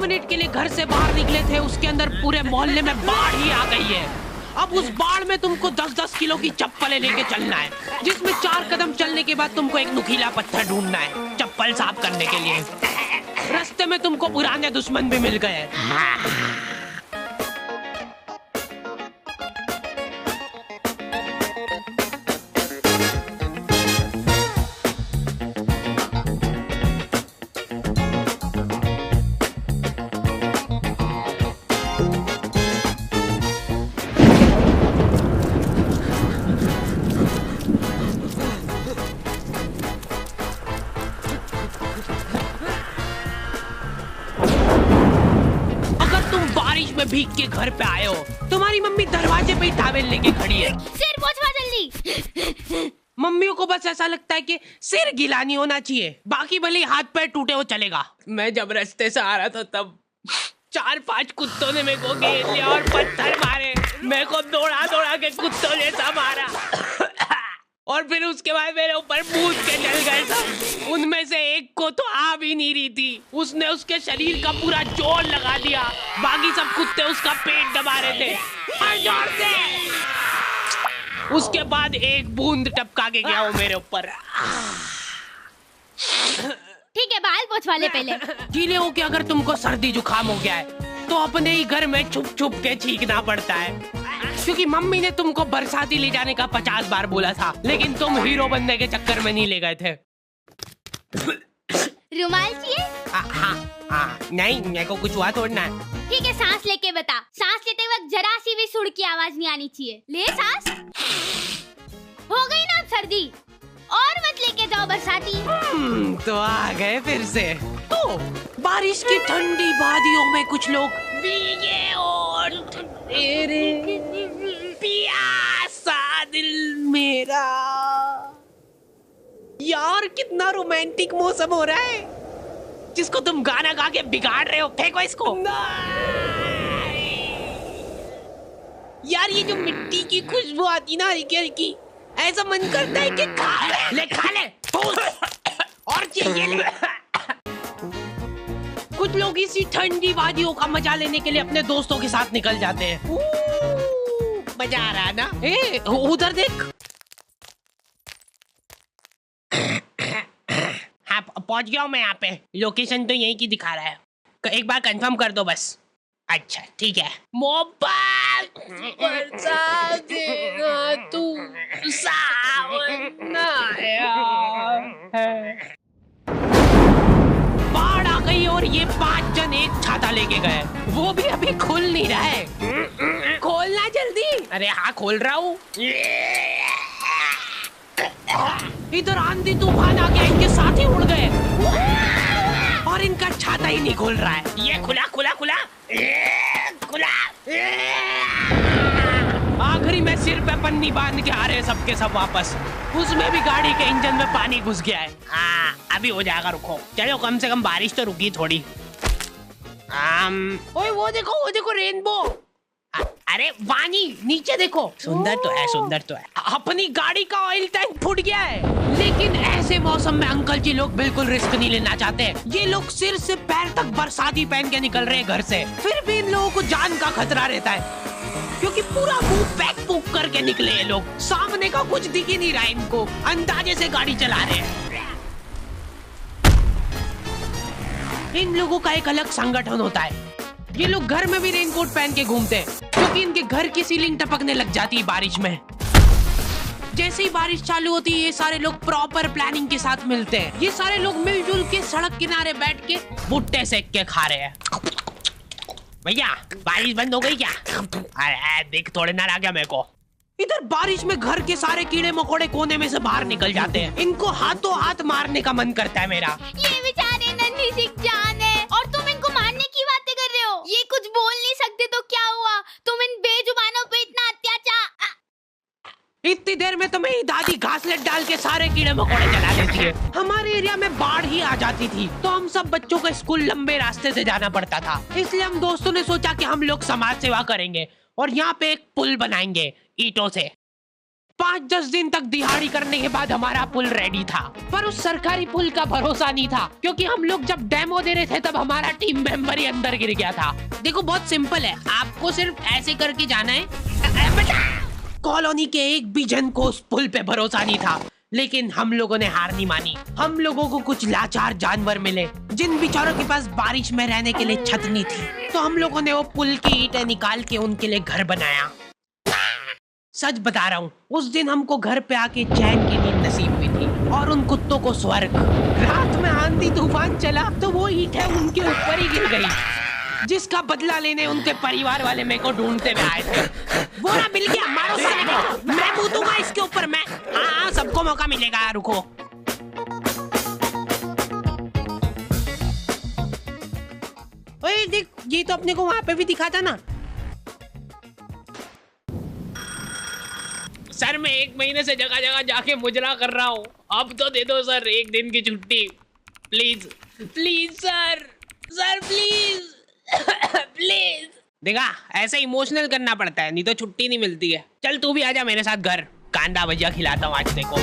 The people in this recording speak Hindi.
मिनट के लिए घर से बाहर निकले थे, उसके अंदर पूरे मोहल्ले में बाढ़ ही आ गई है। अब उस बाढ़ में तुमको 10-10 किलो की चप्पलें लेके चलना है, जिसमें 4 कदम चलने के बाद तुमको एक नुकीला पत्थर ढूंढना है चप्पल साफ करने के लिए। रास्ते में तुमको पुराने दुश्मन भी मिल गए। भीग के घर पे आए हो, तुम्हारी मम्मी दरवाजे पे ही टॉवेल लेके खड़ी है। सिर पोंछवा जल्दी। मम्मियों को बस ऐसा लगता है कि सिर गीला नहीं होना चाहिए, बाकी भले हाथ पैर टूटे हो चलेगा। मैं जब रास्ते से आ रहा था तब 4-5 कुत्तों ने मेरे को घेर लिया और पत्थर मारे। मेरे को दौड़ा दौड़ा के कुत्तों ने सब मारा और फिर उसके बाद मेरे ऊपर कूद के चल गए सब। उनमें से एक को तो आ भी नहीं रही थी, उसने उसके शरीर का पूरा जोर लगा दिया। बाकी सब कुत्ते उसका पेट दबा रहे थे और जोर से। उसके बाद एक बूंद टपका के गया वो मेरे ऊपर। ठीक है, बाल पोंछवा ले पहले। गीले हो के अगर तुमको सर्दी जुकाम हो गया है तो अपने ही घर में छुप छुप के छींकना पड़ता है, क्योंकि मम्मी ने तुमको बरसाती ले जाने का 50 बार बोला था, लेकिन तुम हीरो बनने के चक्कर में नहीं ले गए थे। रुमाल चाहिए? हाँ, नहीं मेरे को कुछ हुआ थोड़ा ना। ठीक है, सांस लेके बता। सांस लेते वक्त जरा सी भी सुर की आवाज नहीं आनी चाहिए। ले सांस। हो गई ना सर्दी, और मत लेके जाओ बरसाती। तो आ गए फिर से। तो बारिश की ठंडी वादियों में कुछ लोग भीगे और तेरे प्यासा दिल मेरा। यार कितना रोमांटिक मौसम हो रहा है, जिसको तुम गाना गा के बिगाड़ रहे हो। फेंको इसको। यार ये जो मिट्टी की खुशबू आती ना हल्की हल्की, ऐसा मन करता है कि खा ले और चाहिए ले। कुछ लोग इसी ठंडी वादियों का मजा लेने के लिए अपने दोस्तों के साथ निकल जाते हैं। मजा आ रहा है ना? उधर देख। हाँ पहुंच गया हूँ मैं यहाँ पे। लोकेशन तो यही की दिखा रहा है, एक बार कंफर्म कर दो बस। अच्छा ठीक है। मोबाइल बरसा देगा तू सावन आया है। बाढ़ आ गई और ये 5 जन एक छाता लेके गए, वो भी अभी खुल नहीं रहा है। खोलना जल्दी। अरे हाँ खोल रहा हूँ। इधर आंधी तूफान आ गया, इनके साथ ही उड़ गए और इनका छाता ही नहीं खोल रहा है। ये खुला खुला खुला खुला। आखिरी में सिर पे पन्नी बांध के आ रहे सबके सब वापस। उसमें भी गाड़ी के इंजन में पानी घुस गया है। हाँ अभी हो जाएगा, रुको। चलो कम से कम बारिश तो रुकी थोड़ी। ओए वो देखो रेनबो। अरे वानी नीचे देखो। सुंदर तो है, सुंदर तो है। अपनी गाड़ी का ऑयल टैंक फूट गया है, लेकिन ऐसे मौसम में अंकल जी लोग बिल्कुल रिस्क नहीं लेना चाहते। ये लोग सिर से पैर तक बरसाती पहन के निकल रहे हैं घर से। फिर भी इन लोगों को जान का खतरा रहता है, क्योंकि पूरा मुंह पैक पुक करके निकले ये लोग। सामने का कुछ दिख ही नहीं रहा इनको, अंदाजे से गाड़ी चला रहे हैं। इन लोगों का एक अलग संगठन होता है। ये लोग घर में भी रेनकोट पहन के घूमते हैं, क्योंकि इनके घर की सीलिंग टपकने लग जाती है बारिश में। जैसे ही बारिश चालू होती है, ये सारे लोग प्रॉपर प्लानिंग के साथ मिलते हैं। ये सारे लोग मिलजुल के सड़क किनारे बैठ के भुट्टे सेक के खा रहे हैं। भैया बारिश बंद हो गई क्या? अरे देख थोड़े ना आ गया मेरे को। इधर बारिश में घर के सारे कीड़े मकोड़े कोने में से बाहर निकल जाते हैं। इनको हाथों हाथ मारने का मन करता है मेरा। ये बेचारे नन्ही सी जान है और तुम इनको मारने की बातें कर रहे हो। ये कुछ बोल नहीं सकते तो क्या हुआ? तुम इन बेजुबानों पे इतना अत्याचार। इतनी देर में तो मेरी दादी घासलेट डाल के सारे कीड़े मकोड़े जला देती है। हमारे एरिया में बाढ़ ही आ जाती थी तो हम सब बच्चों को स्कूल लंबे रास्ते से जाना पड़ता था। इसलिए हम दोस्तों ने सोचा कि हम लोग समाज सेवा करेंगे और यहाँ पे एक पुल बनाएंगे ईंटों से। 5-10 दिन तक दिहाड़ी करने के बाद हमारा पुल रेडी था, पर उस सरकारी पुल का भरोसा नहीं था, क्योंकि हम लोग जब डेमो दे रहे थे तब हमारा टीम मेंबर ही अंदर गिर गया था। देखो बहुत सिंपल है, आपको सिर्फ ऐसे करके जाना है। कॉलोनी के एक भी जन को उस पुल पे भरोसा नहीं था, लेकिन हम लोगों ने हार नहीं मानी। हम लोगों को कुछ लाचार जानवर मिले जिन बेचारों के पास बारिश में रहने के लिए छत नहीं थी, तो हम लोगों ने वो पुल की ईंटें निकाल के उनके लिए घर बनाया। सच बता रहा हूँ, उस दिन हमको घर पे आके चैन की नींद नसीब हुई थी और उन कुत्तों को स्वर्ग। रात में आंधी तूफान चला तो वो ईंटें उनके ऊपर ही गिर गई, जिसका बदला लेने उनके परिवार वाले मेरे को ढूंढते हुए आए थे। वो ना मिल गया, मारो साले को, मैं कूदूंगा इसके ऊपर मैं। हाँ सबको मौका मिलेगा, रुको। ओए देख, ये तो अपने को वहां पे भी दिखा था ना। सर मैं 1 महीने से जगह जगह जाके मुजरा कर रहा हूँ, अब तो दे दो सर 1 दिन की छुट्टी please. Please sir, sir please please. देखा, ऐसे इमोशनल करना पड़ता है, नहीं तो छुट्टी नहीं मिलती है। चल तू भी आजा मेरे साथ घर, कांदा भजिया खिलाता हूँ आज देखो।